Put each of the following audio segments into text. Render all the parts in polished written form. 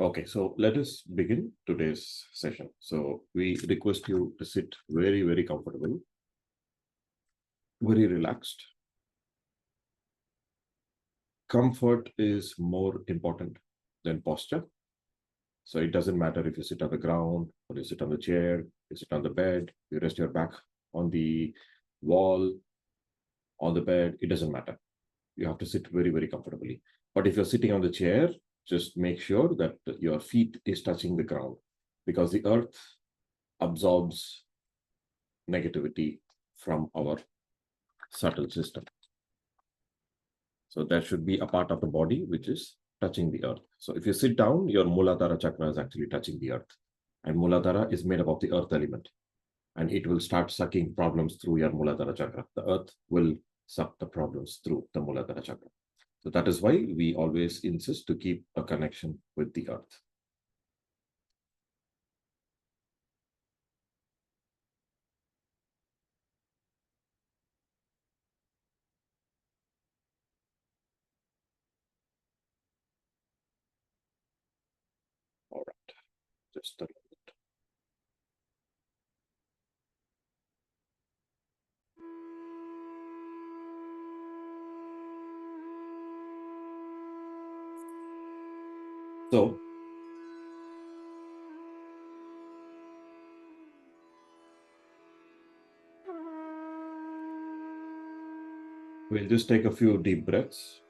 Okay, so let us begin today's session. So we request you to sit very, very comfortable, very relaxed. Comfort is more important than posture. So it doesn't matter if you sit on the ground or you sit on the chair, you sit on the bed, you rest your back on the wall, on the bed, it doesn't matter. You have to sit very, very comfortably. But if you're sitting on the chair, just make sure that your feet is touching the ground, because the earth absorbs negativity from our subtle system. So that should be a part of the body which is touching the earth. So if you sit down, your Muladhara chakra is actually touching the earth. And Muladhara is made up of the earth element. And it will start sucking problems through your Muladhara chakra. The earth will suck the problems through the Muladhara chakra. So that is why we always insist to keep a connection with the earth. All right, just a minute. So we'll just take a few deep breaths.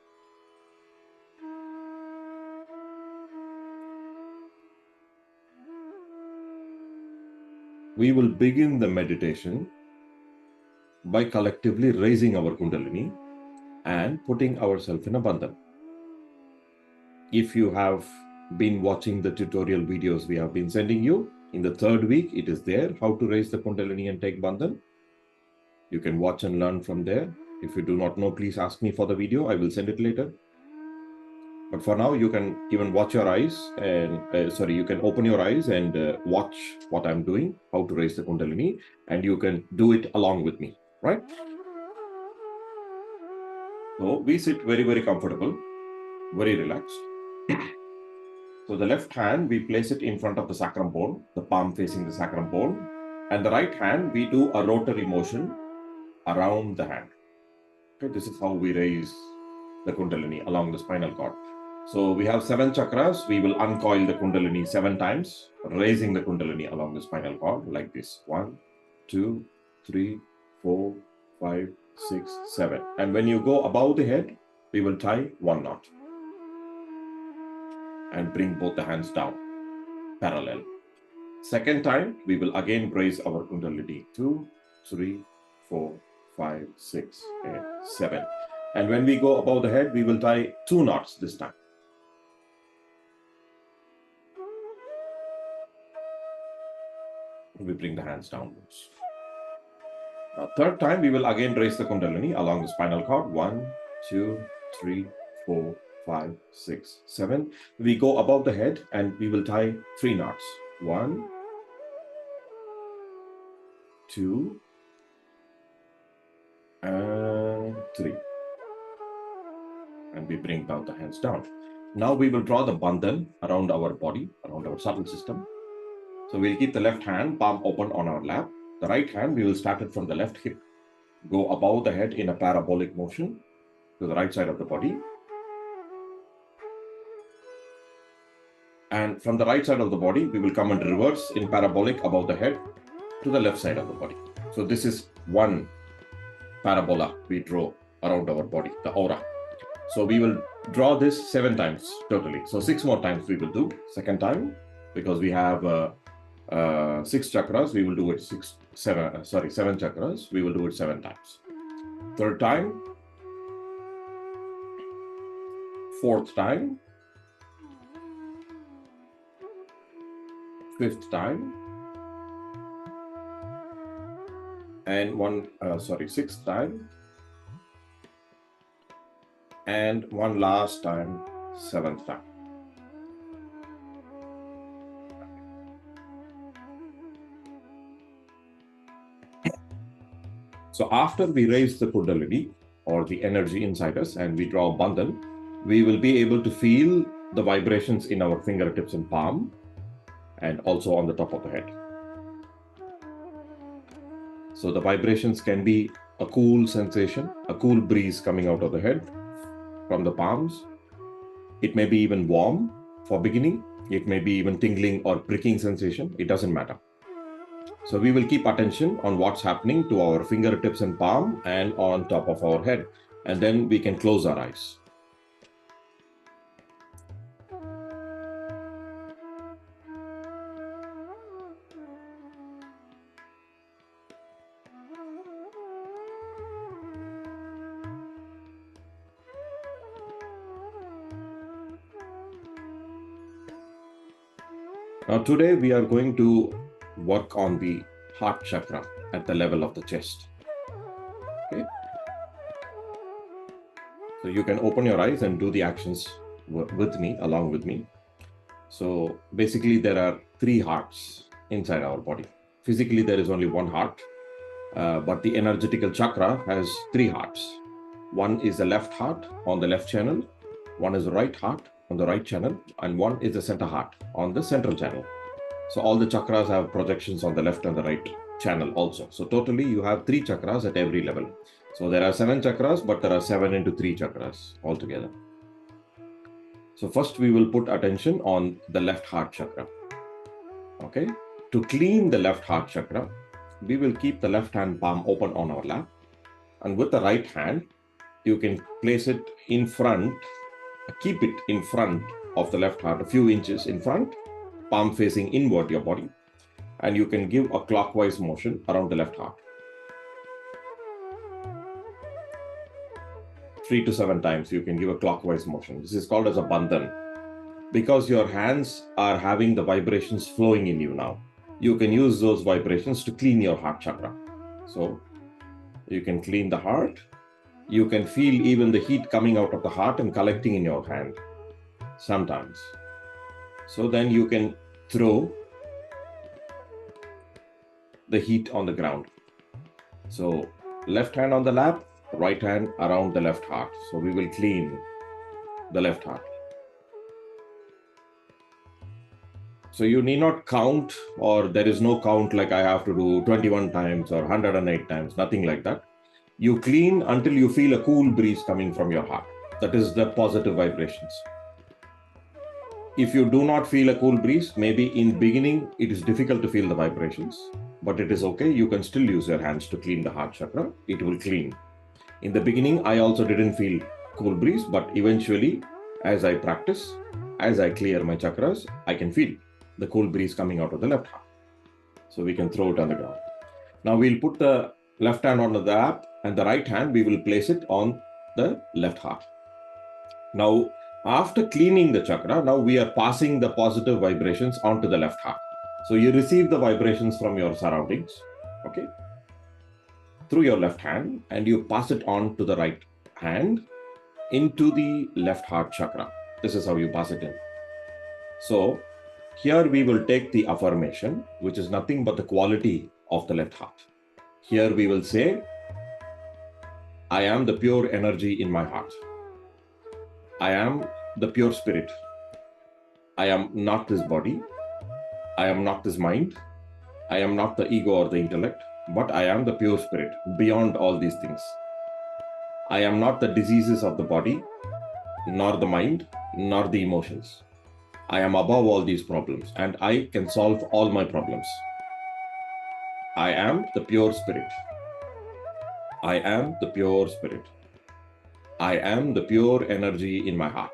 We will begin the meditation by collectively raising our Kundalini and putting ourselves in a bandhan. If you have been watching the tutorial videos we have been sending you, in the third week, it is there, how to raise the Kundalini and take bandhan. You can watch and learn from there. If you do not know, please ask me for the video. I will send it later. But for now, you can even watch your eyes and, you can open your eyes and watch what I'm doing, how to raise the Kundalini, and you can do it along with me, right? So we sit very, very comfortable, very relaxed. So the left hand, we place it in front of the sacrum bone, the palm facing the sacrum bone. And the right hand, we do a rotary motion around the hand. Okay, this is how we raise the Kundalini along the spinal cord. So we have 7 chakras. We will uncoil the Kundalini 7 times, raising the Kundalini along the spinal cord like this. 1, 2, 3, 4, 5, 6, 7. And when you go above the head, we will tie 1 knot and bring both the hands down parallel. Second time, we will again raise our Kundalini 2, 3, 4, 5, 6, and 7. And when we go above the head, we will tie 2 knots this time. We bring the hands downwards. Now, third time, we will again raise the Kundalini along the spinal cord. 1, 2, 3, 4, 5, 6, 7. We go above the head and we will tie 3 knots. 1, 2, and 3. And we bring both the hands down. Now we will draw the bandhan around our body, around our subtle system. So we'll keep the left hand, palm open on our lap. The right hand, we will start it from the left hip. Go above the head in a parabolic motion to the right side of the body. And from the right side of the body, we will come in reverse in parabolic above the head to the left side of the body. So this is one parabola we draw around our body, the aura. So we will draw this 7 times totally. So 6 more times we will do. Second time, because we have 6 chakras, we will do it 7 chakras, we will do it 7 times. Third time, fourth time, fifth time, and sixth time, and one last time, 7th time. So after we raise the Kundalini or the energy inside us and we draw bandhan, we will be able to feel the vibrations in our fingertips and palm, and also on the top of the head. So the vibrations can be a cool sensation, a cool breeze coming out of the head from the palms. It may be even warm for beginning. It may be even tingling or pricking sensation. It doesn't matter. So we will keep attention on what's happening to our fingertips and palm and on top of our head. And then we can close our eyes. Now today we are going to work on the heart chakra at the level of the chest. Okay. So you can open your eyes and do the actions with me, along with me. So basically there are 3 hearts inside our body. Physically there is only 1 heart, but the energetical chakra has 3 hearts. One is the left heart on the left channel, one is the right heart on the right channel, and one is the center heart on the central channel. So all the chakras have projections on the left and the right channel also. So totally you have 3 chakras at every level. So there are 7 chakras, but there are 7 into 3 chakras altogether. So first we will put attention on the left heart chakra. Okay. To clean the left heart chakra, we will keep the left hand palm open on our lap. And with the right hand, you can place it in front, keep it in front of the left heart, a few inches in front, palm facing inward your body. And you can give a clockwise motion around the left heart. 3 to 7 times you can give a clockwise motion. This is called as a bandhan. Because your hands are having the vibrations flowing in you now, you can use those vibrations to clean your heart chakra. So you can clean the heart. You can feel even the heat coming out of the heart and collecting in your hand sometimes. So then you can throw the heat on the ground. So left hand on the lap, right hand around the left heart. So we will clean the left heart. So you need not count, or there is no count like I have to do 21 times or 108 times, nothing like that. You clean until you feel a cool breeze coming from your heart. That is the positive vibrations. If you do not feel a cool breeze, maybe in beginning it is difficult to feel the vibrations, but it is okay. You can still use your hands to clean the heart chakra. It will clean. In the beginning, I also didn't feel cool breeze, but eventually, as I practice, as I clear my chakras, I can feel the cool breeze coming out of the left heart. So we can throw it on the ground. Now we'll put the left hand on the lap and the right hand, we will place it on the left heart. Now, after cleaning the chakra, now we are passing the positive vibrations onto the left heart. So you receive the vibrations from your surroundings, okay, through your left hand, and you pass it on to the right hand into the left heart chakra. This is how you pass it in. So here we will take the affirmation, which is nothing but the quality of the left heart. Here we will say, I am the pure energy in my heart. I am the pure spirit. I am not this body. I am not this mind. I am not the ego or the intellect, but I am the pure spirit beyond all these things. I am not the diseases of the body, nor the mind, nor the emotions. I am above all these problems, and I can solve all my problems. I am the pure spirit. I am the pure spirit. I am the pure energy in my heart.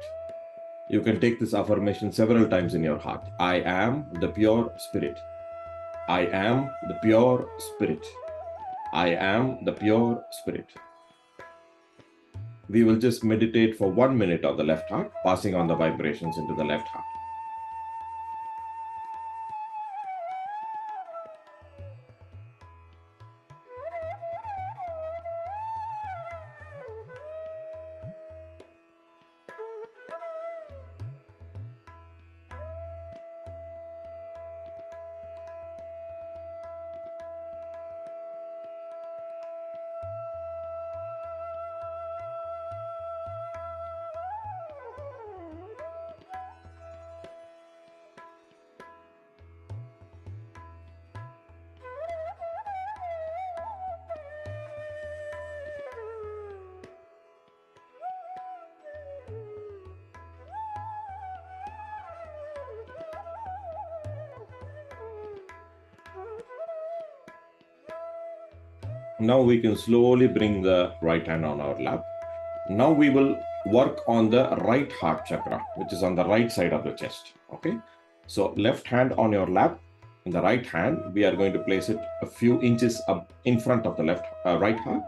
You can take this affirmation several times in your heart. I am the pure spirit. I am the pure spirit. I am the pure spirit. We will just meditate for 1 minute on the left heart, passing on the vibrations into the left heart. Now we can slowly bring the right hand on our lap. Now we will work on the right heart chakra, which is on the right side of the chest. Okay. So left hand on your lap. In the right hand, we are going to place it a few inches up in front of the right heart,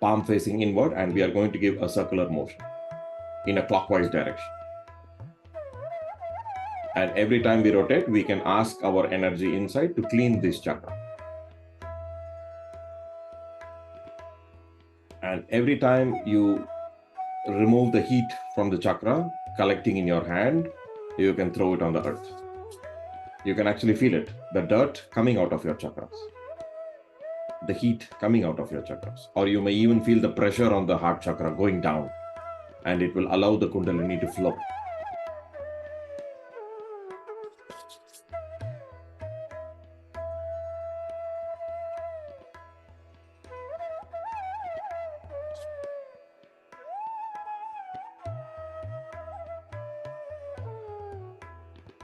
palm facing inward, and we are going to give a circular motion in a clockwise direction. And every time we rotate, we can ask our energy inside to clean this chakra. And every time you remove the heat from the chakra collecting in your hand, you can throw it on the earth. You can actually feel it, the dirt coming out of your chakras, the heat coming out of your chakras. Or you may even feel the pressure on the heart chakra going down, and it will allow the kundalini to flow.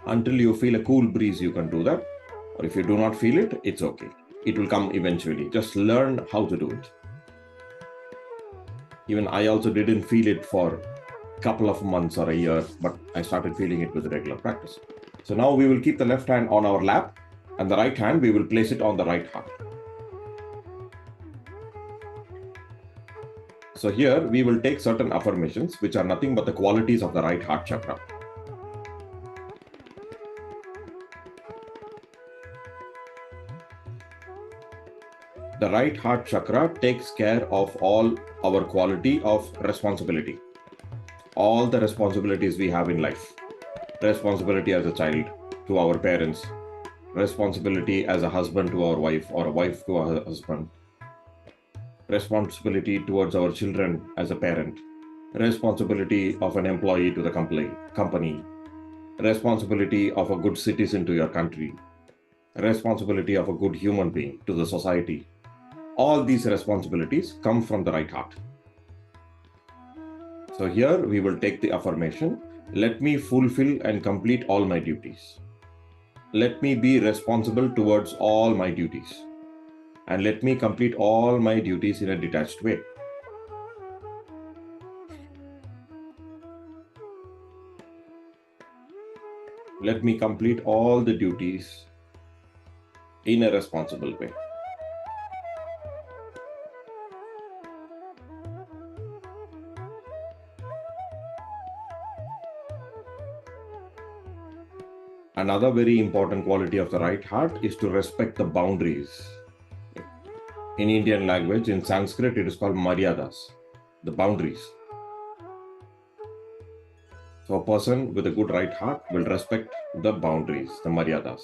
Until you feel a cool breeze, you can do that. Or if you do not feel it, it's okay. It will come eventually. Just learn how to do it. Even I also didn't feel it for a couple of months or a year, but I started feeling it with regular practice. So now we will keep the left hand on our lap, and the right hand, we will place it on the right heart. So here we will take certain affirmations, which are nothing but the qualities of the right heart chakra. The right heart chakra takes care of all our quality of responsibility, all the responsibilities we have in life. Responsibility as a child to our parents, responsibility as a husband to our wife or a wife to our husband, responsibility towards our children as a parent, responsibility of an employee to the company, responsibility of a good citizen to your country, responsibility of a good human being to the society. All these responsibilities come from the right heart. So here we will take the affirmation, let me fulfill and complete all my duties. Let me be responsible towards all my duties. And let me complete all my duties in a detached way. Let me complete all the duties in a responsible way. Another very important quality of the right heart is to respect the boundaries. In Indian language, in Sanskrit, it is called maryadas, the boundaries. So a person with a good right heart will respect the boundaries, the maryadas.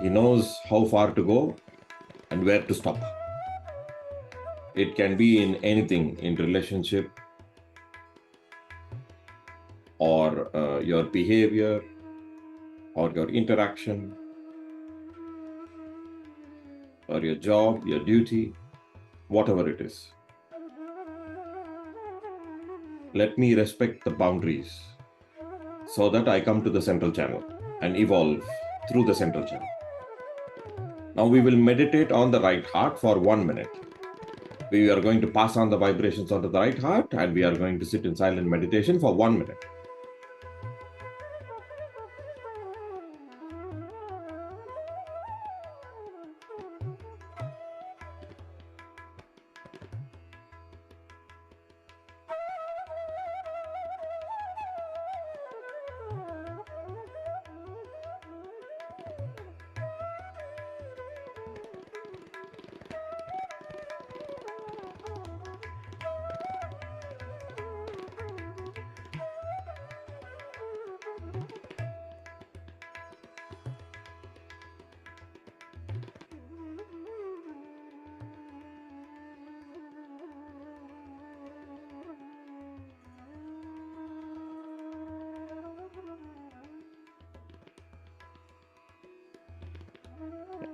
He knows how far to go and where to stop. It can be in anything, in relationship or your behavior or your interaction or your job, your duty, whatever it is. Let me respect the boundaries so that I come to the central channel and evolve through the central channel. Now we will meditate on the right heart for 1 minute. We are going to pass on the vibrations onto the right heart, and we are going to sit in silent meditation for 1 minute.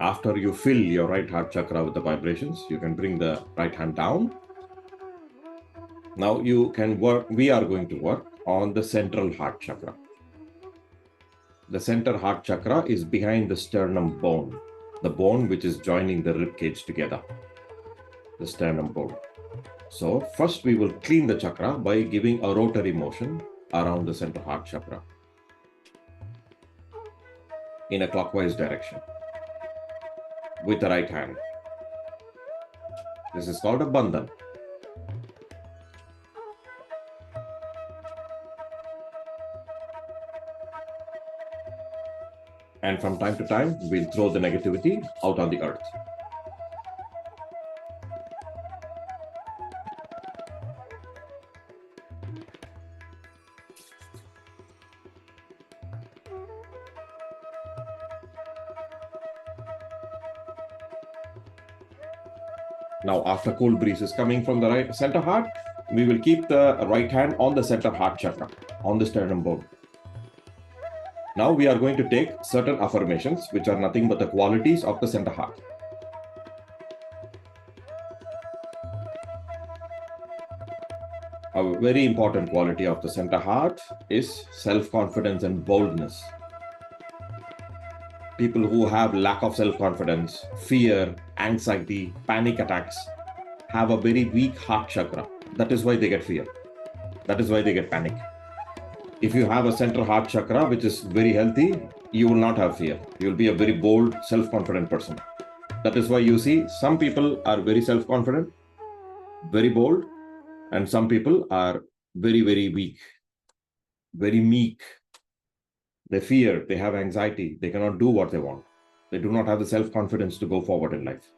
After you fill your right heart chakra with the vibrations, you can bring the right hand down. Now you can work, we are going to work on the central heart chakra. The center heart chakra is behind the sternum bone. the bone which is joining the rib cage together, the sternum bone. So first we will clean the chakra by giving a rotary motion around the center heart chakra in a clockwise direction with the right hand. This is called a bandhan. And from time to time, we'll throw the negativity out on the earth. Now, after cool breeze is coming from the right center heart, we will keep the right hand on the center heart chakra, on the sternum bone. Now we are going to take certain affirmations, which are nothing but the qualities of the center heart. A very important quality of the center heart is self-confidence and boldness. People who have lack of self-confidence, fear, anxiety, panic attacks, have a very weak heart chakra. That is why they get fear. That is why they get panic. If you have a center heart chakra, which is very healthy, you will not have fear. You will be a very bold, self-confident person. That is why you see some people are very self-confident, very bold, and some people are very, very weak, very meek. They fear, they have anxiety, they cannot do what they want. They do not have the self-confidence to go forward in life.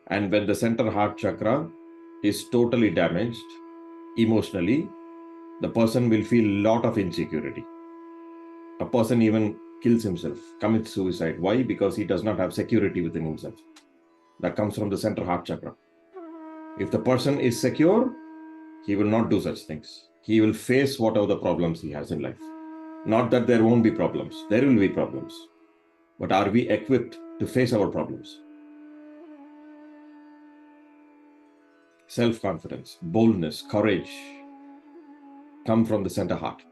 And when the center heart chakra is totally damaged emotionally, the person will feel a lot of insecurity. A person even kills himself, commits suicide. Why? Because he does not have security within himself. That comes from the center heart chakra. If the person is secure, he will not do such things. He will face whatever the problems he has in life. Not that there won't be problems. There will be problems. But are we equipped to face our problems? Self-confidence, boldness, courage come from the center heart.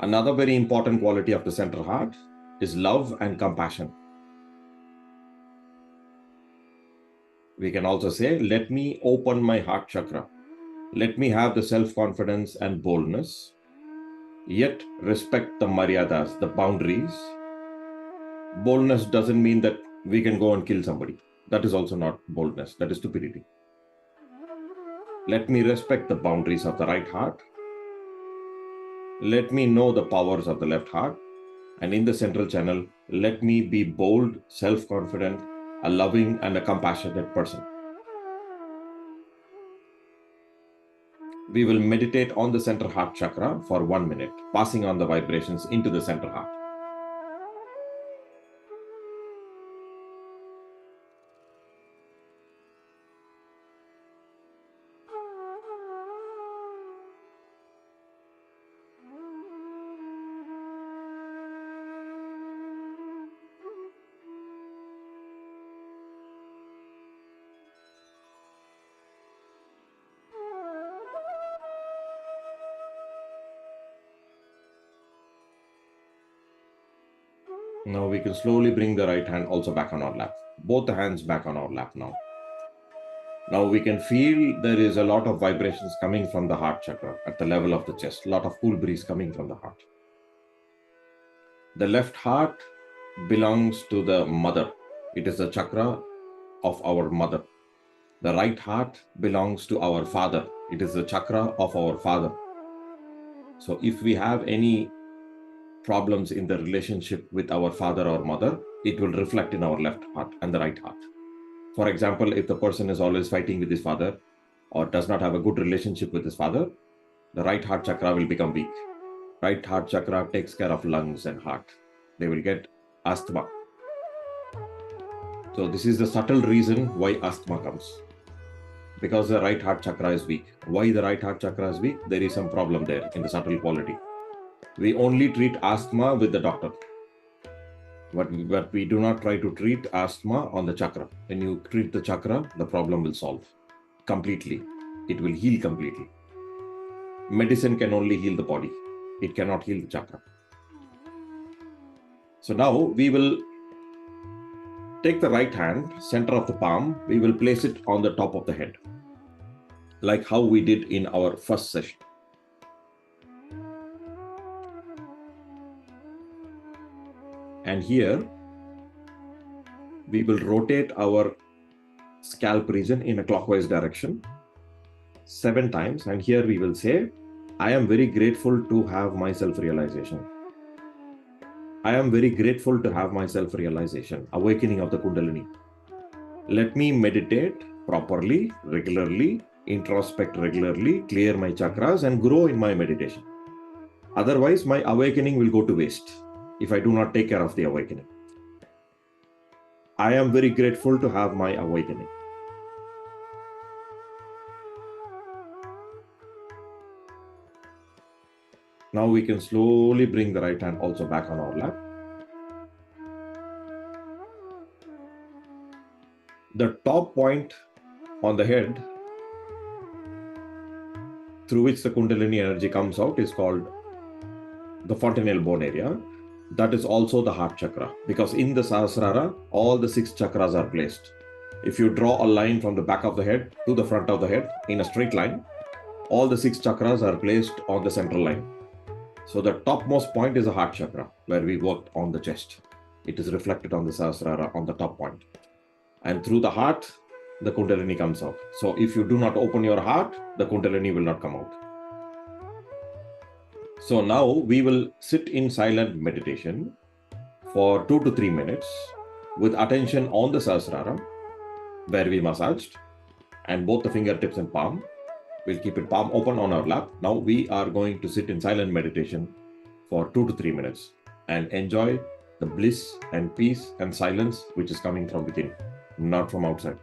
Another very important quality of the center heart is love and compassion. We can also say, let me open my heart chakra. Let me have the self-confidence and boldness, yet respect the maryadas, the boundaries. Boldness doesn't mean that we can go and kill somebody. That is also not boldness. That is stupidity. Let me respect the boundaries of the right heart. Let me know the powers of the left heart. And in the central channel, let me be bold, self-confident, a loving and a compassionate person. We will meditate on the center heart chakra for 1 minute, passing on the vibrations into the center heart. Now we can slowly bring the right hand also back on our lap. Both the hands back on our lap now. Now we can feel there is a lot of vibrations coming from the heart chakra at the level of the chest. A lot of cool breeze coming from the heart. The left heart belongs to the mother. It is the chakra of our mother. The right heart belongs to our father. It is the chakra of our father. So if we have any problems in the relationship with our father or mother, it will reflect in our left heart and the right heart. For example, if the person is always fighting with his father or does not have a good relationship with his father, the right heart chakra will become weak. Right heart chakra takes care of lungs and heart. They will get asthma. So this is the subtle reason why asthma comes. Because the right heart chakra is weak. Why the right heart chakra is weak? There is some problem there in the subtle quality. We only treat asthma with the doctor. But we do not try to treat asthma on the chakra. When you treat the chakra, the problem will solve completely. It will heal completely. Medicine can only heal the body. It cannot heal the chakra. So now we will take the right hand, center of the palm, we will place it on the top of the head, like how we did in our first session. And here, we will rotate our scalp region in a clockwise direction 7 times. And here we will say, I am very grateful to have my self-realization. I am very grateful to have my self-realization, awakening of the Kundalini. Let me meditate properly, regularly, introspect regularly, clear my chakras and grow in my meditation. Otherwise, my awakening will go to waste if I do not take care of the awakening. I am very grateful to have my awakening. Now we can slowly bring the right hand also back on our lap. The top point on the head through which the Kundalini energy comes out is called the fontanelle bone area. That is also the heart chakra, because in the Sahasrara, all the 6 chakras are placed. If you draw a line from the back of the head to the front of the head in a straight line, all the 6 chakras are placed on the central line. So the topmost point is the heart chakra, where we worked on the chest. It is reflected on the Sahasrara on the top point. And through the heart, the Kundalini comes out. So if you do not open your heart, the Kundalini will not come out. So now we will sit in silent meditation for 2 to 3 minutes with attention on the Sahasrara, where we massaged, and both the fingertips and palm. We'll keep it palm open on our lap. Now we are going to sit in silent meditation for 2 to 3 minutes and enjoy the bliss and peace and silence which is coming from within, not from outside.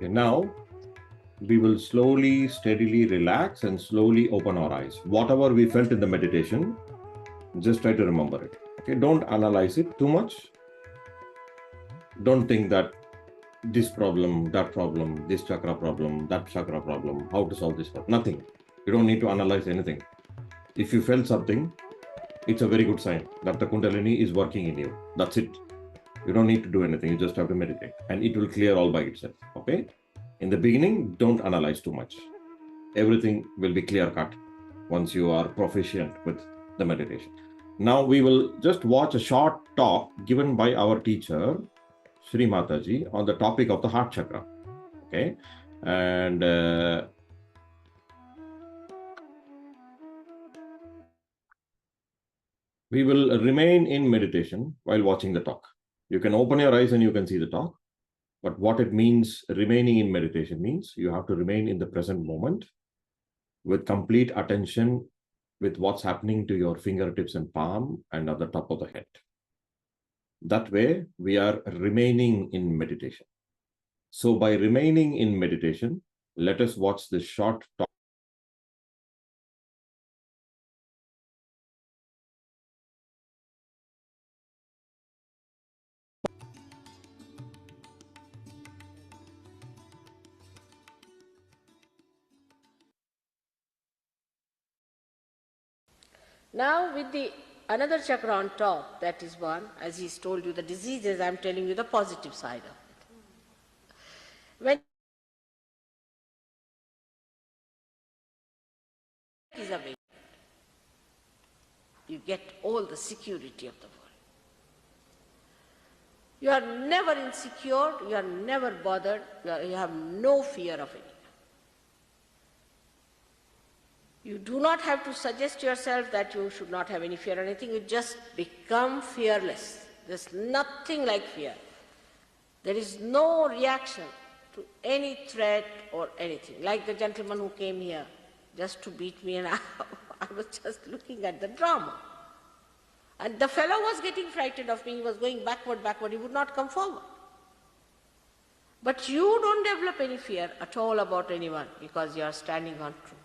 Okay, now we will slowly, steadily relax and slowly open our eyes. Whatever we felt in the meditation, just try to remember it. Okay, don't analyze it too much. Don't think that this problem, that problem, this chakra problem, that chakra problem, how to solve this problem. Nothing. You don't need to analyze anything. If you felt something, it's a very good sign that the Kundalini is working in you. That's it. You don't need to do anything. You just have to meditate and it will clear all by itself. Okay. In the beginning, don't analyze too much. Everything will be clear cut once you are proficient with the meditation. Now we will just watch a short talk given by our teacher, Sri Mataji, on the topic of the heart chakra. Okay. And we will remain in meditation while watching the talk. You can open your eyes and you can see the talk. But what it means, remaining in meditation, means you have to remain in the present moment with complete attention with what's happening to your fingertips and palm and at the top of the head. That way, we are remaining in meditation. So by remaining in meditation, let us watch this short talk. Now with the another chakra on top, that is one, as he's told you the diseases, I'm telling you the positive side of it. When is awake, you get all the security of the world. You are never insecure, you are never bothered, you have no fear of anything. You do not have to suggest to yourself that you should not have any fear or anything. You just become fearless. There's nothing like fear. There is no reaction to any threat or anything. Like the gentleman who came here just to beat me, and I was just looking at the drama. And the fellow was getting frightened of me. He was going backward. He would not come forward. But you don't develop any fear at all about anyone because you are standing on truth.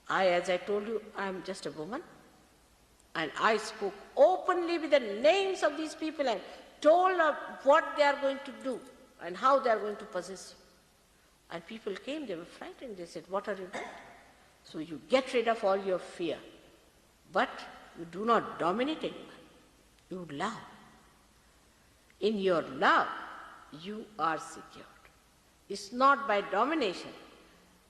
As I told you, I am just a woman, and I spoke openly with the names of these people and told them what they are going to do and how they are going to possess you. And people came, they were frightened, they said, what are you doing? So you get rid of all your fear, but you do not dominate anyone, you love. In your love, you are secured. It's not by domination,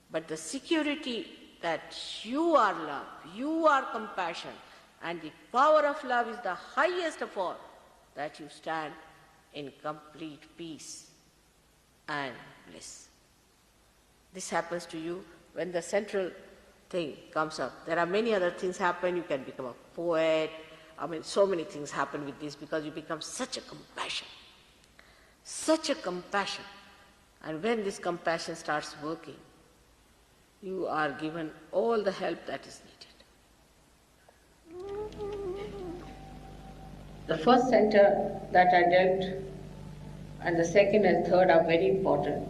but the security that you are love, you are compassion, and the power of love is the highest of all, that you stand in complete peace and bliss. This happens to you when the central thing comes up. There are many other things happen. You can become a poet. So many things happen with this because you become such a compassion. Such a compassion. And when this compassion starts working, you are given all the help that is needed. The first center that I dealt and the second and third are very important.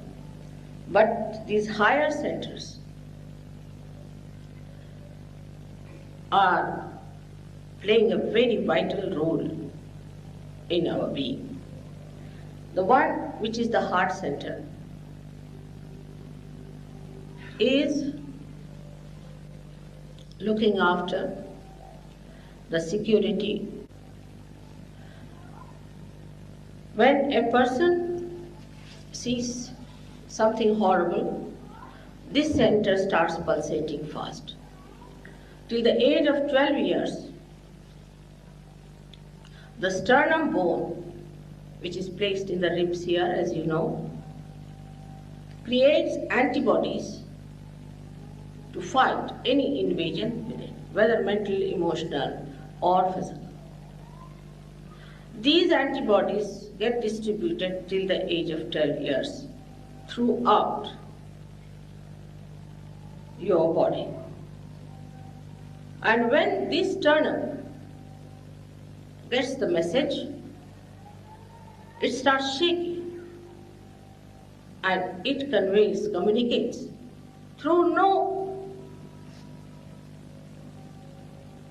But these higher centers are playing a very vital role in our being. The one which is the heart center is looking after the security. When a person sees something horrible, this center starts pulsating fast. Till the age of 12 years, the sternum bone, which is placed in the ribs here, as you know, creates antibodies to fight any invasion with it, whether mental, emotional, or physical. These antibodies get distributed till the age of 12 years throughout your body. And when this sternum gets the message, it starts shaking and it communicates through no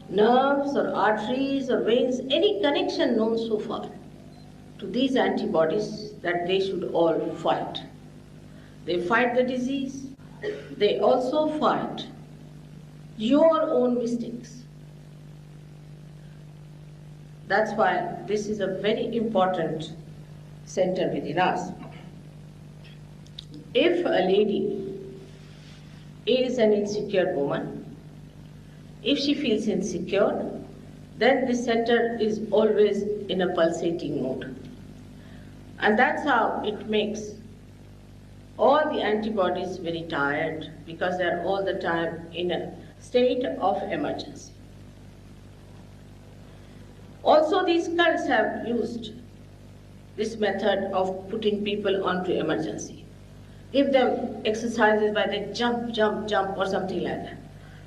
nerves or arteries or veins, any connection known so far to these antibodies that they should all fight. They fight the disease, they also fight your own mistakes. That's why this is a very important center within us. If a lady is an insecure woman, if she feels insecure, then this center is always in a pulsating mode. And that's how it makes all the antibodies very tired, because they're all the time in a state of emergency. Also, these cults have used this method of putting people onto emergency. Give them exercises by the jump, jump, jump or something like that.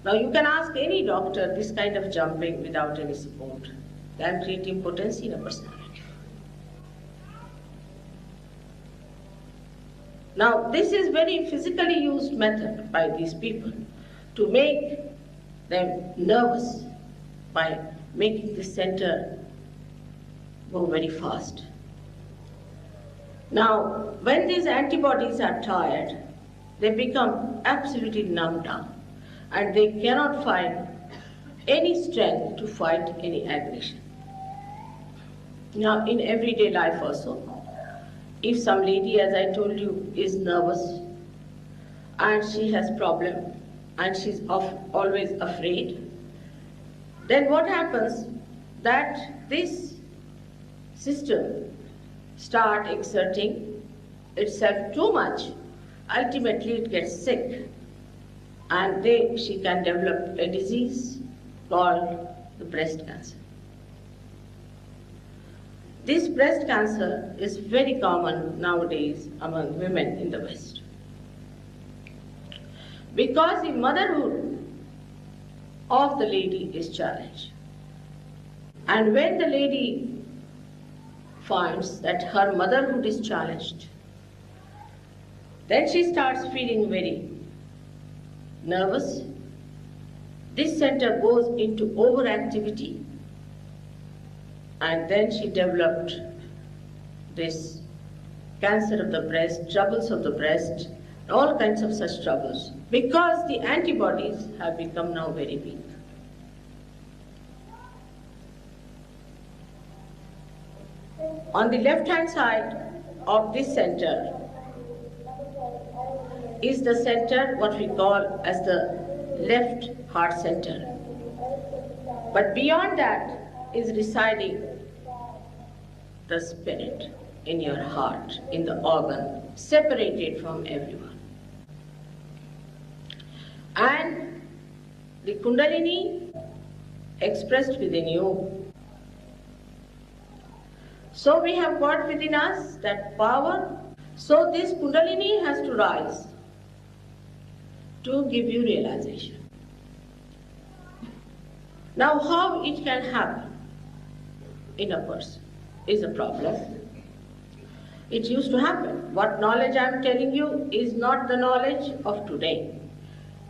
Now you can ask any doctor this kind of jumping without any support can create impotency in a personality. Now this is very physically used method by these people to make them nervous by making the center go very fast. Now, when these antibodies are tired, they become absolutely numbed down and they cannot find any strength to fight any aggression. Now, in everyday life also, if some lady, as I told you, is nervous and she has problem and she's always afraid, then what happens that this system start exerting itself too much, ultimately it gets sick and she can develop a disease called the breast cancer. This breast cancer is very common nowadays among women in the West, because the motherhood of the lady is challenged. And when the lady finds that her motherhood is challenged, then she starts feeling very nervous. This center goes into overactivity, and then she developed this cancer of the breast, troubles of the breast, all kinds of such troubles, because the antibodies have become now very weak. On the left-hand side of this center is the center what we call as the left heart center. But beyond that is residing the spirit in your heart, in the organ, separated from everyone. And the Kundalini expressed within you. So we have got within us that power. So this Kundalini has to rise to give you realization. Now how it can happen in a person is a problem. It used to happen. What knowledge I am telling you is not the knowledge of today.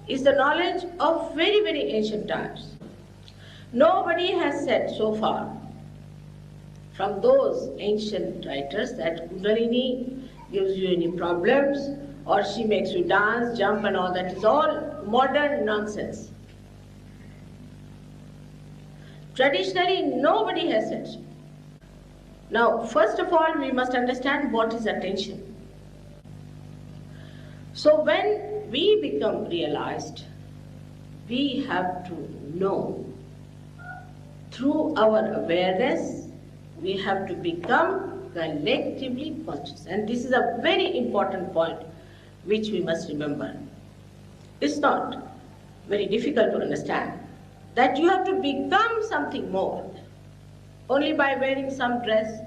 It's the knowledge of very, very ancient times. Nobody has said so far from those ancient writers that Kundalini gives you any problems or she makes you dance, jump and all that is all modern nonsense. Traditionally, nobody has said so. Now, first of all, we must understand what is attention. So when we become realized, we have to know through our awareness, we have to become collectively conscious. And this is a very important point which we must remember. It's not very difficult to understand that you have to become something more. Only by wearing some dress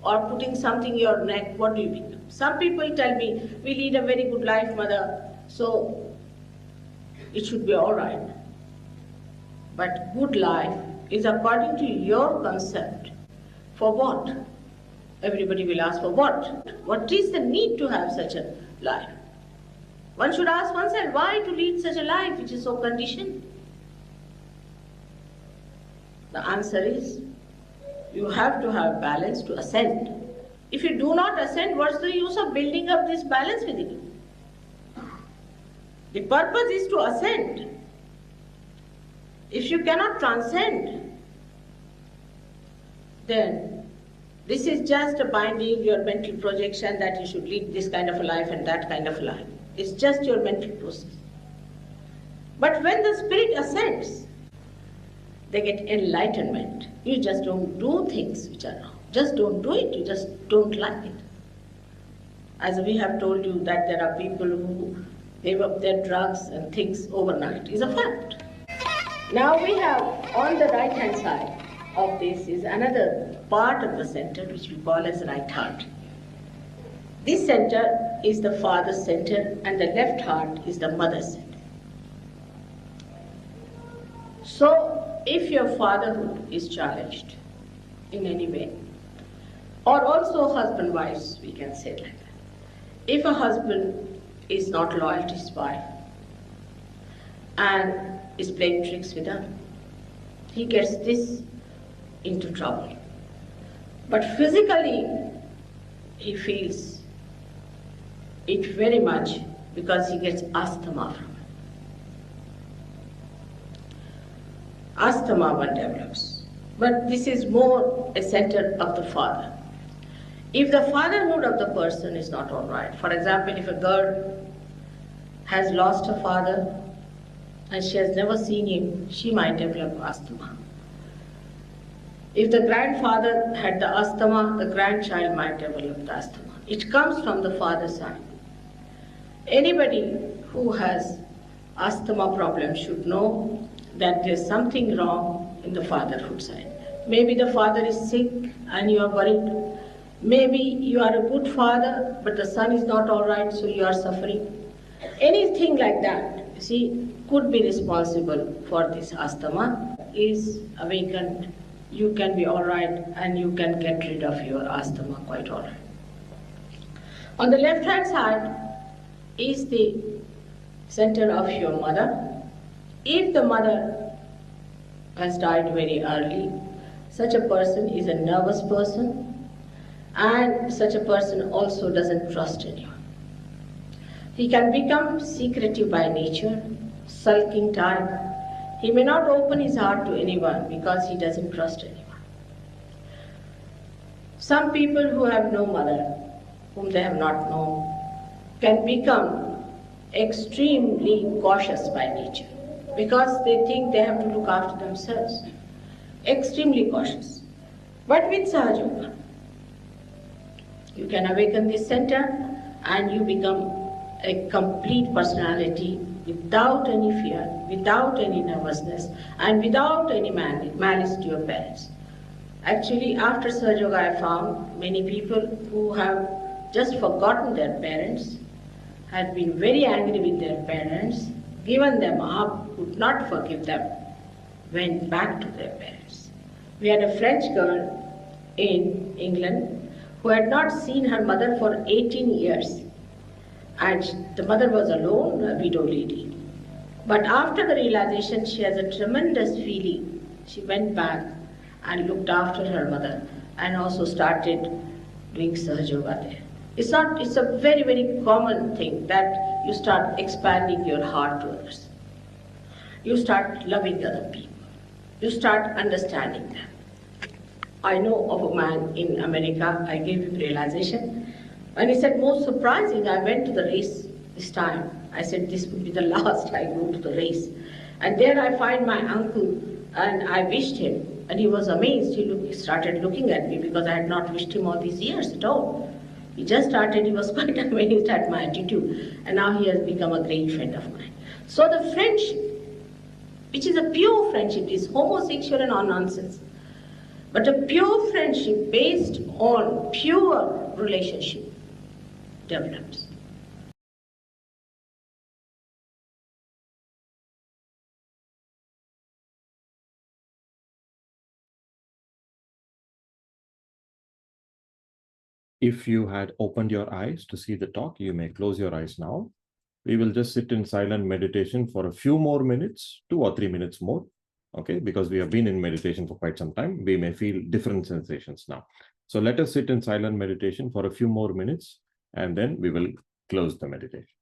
or putting something in your neck, what do you become? Some people tell me, we lead a very good life, mother, so it should be all right. But good life is according to your concept. For what? Everybody will ask for what? What is the need to have such a life. One should ask oneself, why to lead such a life which is so conditioned? The answer is, you have to have balance to ascend. If you do not ascend, what's the use of building up this balance within you? The purpose is to ascend. If you cannot transcend, then this is just a binding your mental projection that you should lead this kind of a life and that kind of a life. It's just your mental process. But when the spirit ascends, they get enlightenment. You just don't do things which are wrong. Just don't do it. You just don't like it. As we have told you that there are people who gave up their drugs and things overnight is a fact. Now we have on the right hand side of this is another part of the center which we call as right heart. This center is the father's center and the left heart is the mother's center. So if your fatherhood is challenged in any way, or also husband-wives, we can say like that. If a husband is not loyal to his wife and is playing tricks with her, he gets this into trouble. But physically, he feels it very much because he gets asthma from it. Asthma one develops. But this is more a center of the father. If the fatherhood of the person is not all right, for example, if a girl has lost her father and she has never seen him, she might develop asthma. If the grandfather had the asthma, the grandchild might develop the asthma. It comes from the father's side. Anybody who has asthma problem should know that there's something wrong in the fatherhood side. Maybe the father is sick and you are worried. Maybe you are a good father, but the son is not all right, so you are suffering. Anything like that, you see, could be responsible for this asthma. Is awakened, you can be all right and you can get rid of your asthma quite all right. On the left hand side is the center of your mother. If the mother has died very early, such a person is a nervous person, and such a person also doesn't trust anyone. He can become secretive by nature, sulking type. He may not open his heart to anyone because he doesn't trust anyone. Some people who have no mother, whom they have not known, can become extremely cautious by nature because they think they have to look after themselves. Extremely cautious. But with Sahaja, you can awaken this center and you become a complete personality without any fear, without any nervousness, and without any malice to your parents. Actually, after Sahaja Yoga, I found many people who have just forgotten their parents, had been very angry with their parents, given them up, could not forgive them, went back to their parents. We had a French girl in England who had not seen her mother for 18 years. And the mother was alone, a widow lady. But after the realization, she has a tremendous feeling. She went back and looked after her mother and also started doing Sahaja Yoga there. It's a very, very common thing that you start expanding your heart to others. You start loving other people. You start understanding them. I know of a man in America, I gave him realization, and he said, most surprising, I went to the race this time. I said, this would be the last I go to the race. And there I find my uncle, and I wished him, and he was amazed. He started looking at me because I had not wished him all these years at all. He just started, he was quite amazed at my attitude, and now he has become a great friend of mine. So the friendship, which is a pure friendship, is homosexual and all nonsense. But a pure friendship based on pure relationship develops. If you had opened your eyes to see the talk, you may close your eyes now. We will just sit in silent meditation for a few more minutes, 2 or 3 minutes more. Okay, because we have been in meditation for quite some time, we may feel different sensations now. So let us sit in silent meditation for a few more minutes, and then we will close the meditation.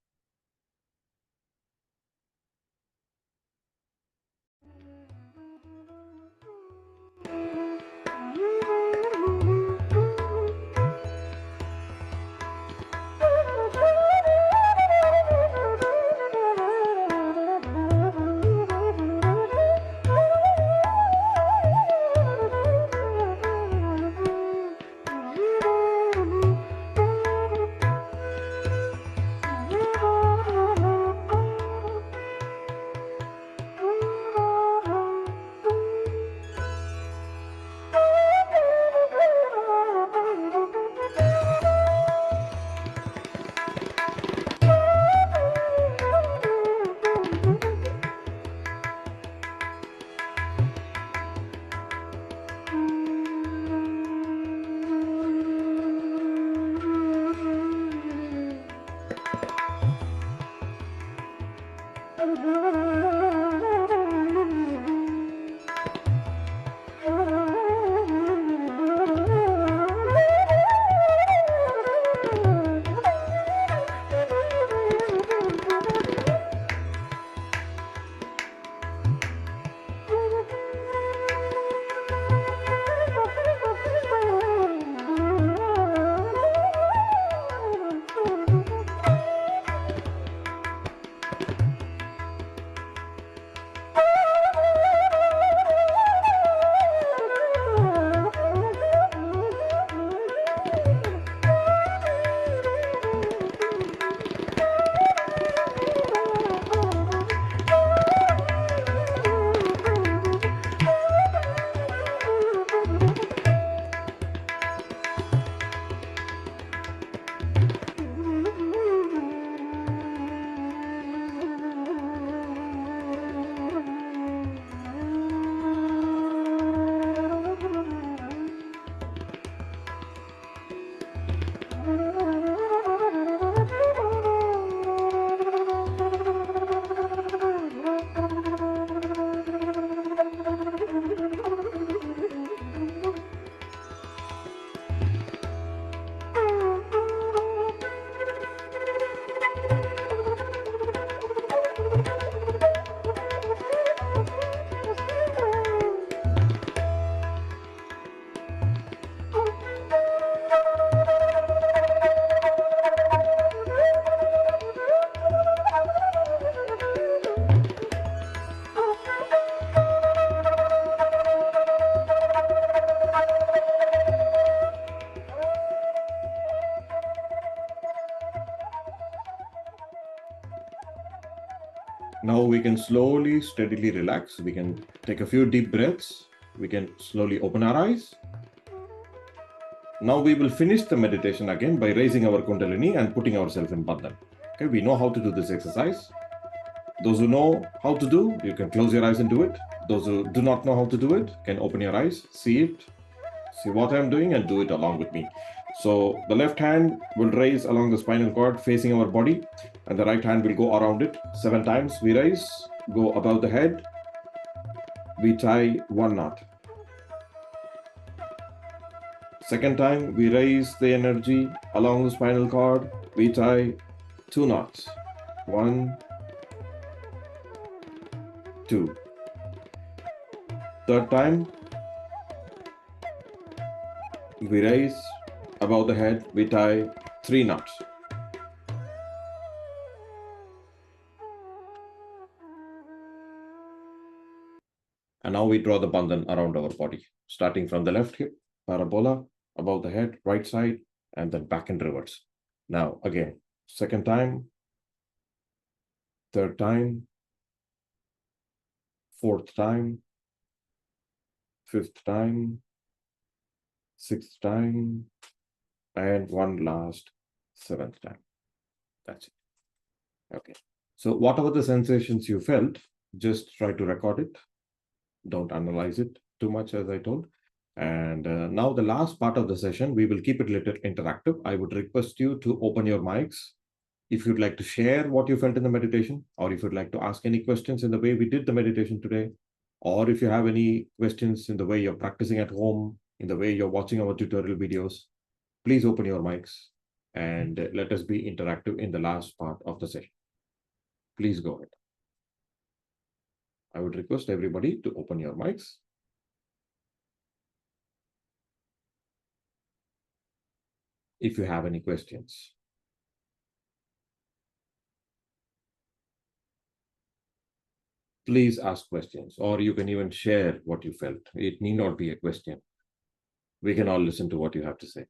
Now we can slowly, steadily relax. We can take a few deep breaths. We can slowly open our eyes. Now we will finish the meditation again by raising our Kundalini and putting ourselves in Bandhan. Okay, we know how to do this exercise. Those who know how to do, you can close your eyes and do it. Those who do not know how to do it, can open your eyes, see it, see what I'm doing, and do it along with me. So the left hand will raise along the spinal cord facing our body, and the right hand will go around it 7 times. We raise, go above the head, we tie 1 knot. Second time, we raise the energy along the spinal cord, we tie 2 knots. 1, 2. Third time, we raise above the head, we tie 3 knots. And now we draw the bandhan around our body, starting from the left hip, parabola, above the head, right side, and then back in reverse. Now, again, second time, third time, fourth time, fifth time, sixth time, and one last 7th time. That's it. Okay. So whatever the sensations you felt, just try to record it. Don't analyze it too much, as I told. And now the last part of the session, we will keep it a little interactive. I would request you to open your mics. If you'd like to share what you felt in the meditation, or if you'd like to ask any questions in the way we did the meditation today, or if you have any questions in the way you're practicing at home, in the way you're watching our tutorial videos, please open your mics and let us be interactive in the last part of the session. Please go ahead. I would request everybody to open your mics. If you have any questions. Please ask questions, or you can even share what you felt. It need not be a question. We can all listen to what you have to say.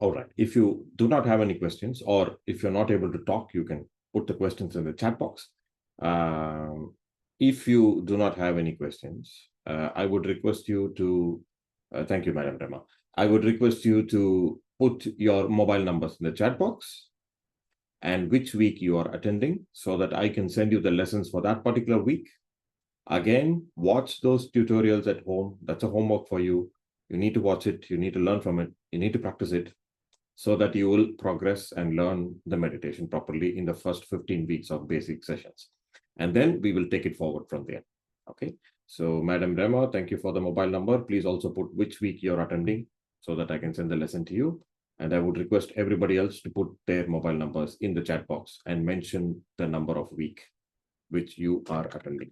All right. If you do not have any questions, or if you're not able to talk, you can put the questions in the chat box. If you do not have any questions, I would request you to, thank you, Madam Rema. I would request you to put your mobile numbers in the chat box and which week you are attending so that I can send you the lessons for that particular week. Again, watch those tutorials at home. That's a homework for you. You need to watch it. You need to learn from it. You need to practice it so that you will progress and learn the meditation properly in the first 15 weeks of basic sessions. And then we will take it forward from there. Okay. So, Madam Rema, thank you for the mobile number. Please also put which week you're attending so that I can send the lesson to you. And I would request everybody else to put their mobile numbers in the chat box and mention the number of week which you are attending.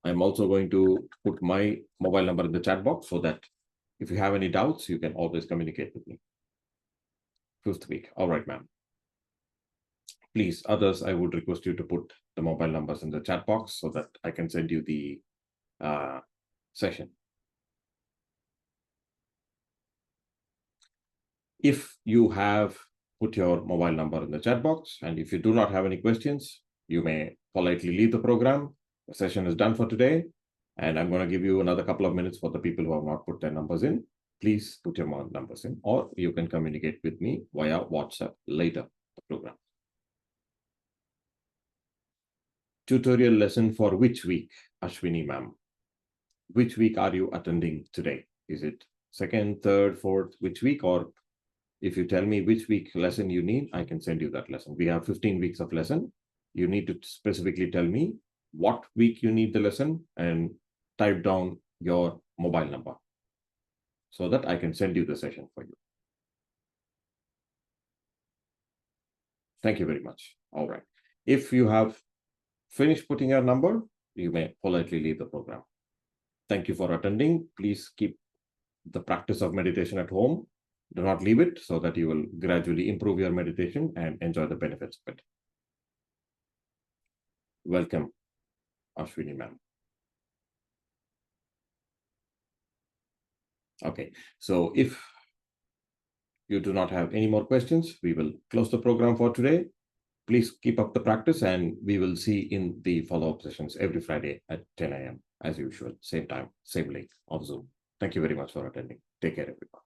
I'm also going to put my mobile number in the chat box so that if you have any doubts, you can always communicate with me. 5th week. All right, ma'am. Please, others, I would request you to put the mobile numbers in the chat box so that I can send you the session. If you have put your mobile number in the chat box, and if you do not have any questions, you may politely leave the program. The session is done for today, and I'm going to give you another couple of minutes for the people who have not put their numbers in. Please put your numbers in, or you can communicate with me via WhatsApp later the program. Tutorial lesson for which week, Ashwini ma'am? Which week are you attending today? Is it 2nd, 3rd, 4th, which week? Or if you tell me which week lesson you need, I can send you that lesson. We have 15 weeks of lesson. You need to specifically tell me what week you need the lesson and type down your mobile number so that I can send you the session for you. Thank you very much. All right. If you have finished putting your number, you may politely leave the program. Thank you for attending. Please keep the practice of meditation at home. Do not leave it so that you will gradually improve your meditation and enjoy the benefits of it. Welcome, Ashwini ma'am. Okay, so if you do not have any more questions, we will close the program for today. Please keep up the practice, and we will see in the follow-up sessions every Friday at 10 a.m. as usual, same time, same link on Zoom. Thank you very much for attending. Take care, everyone.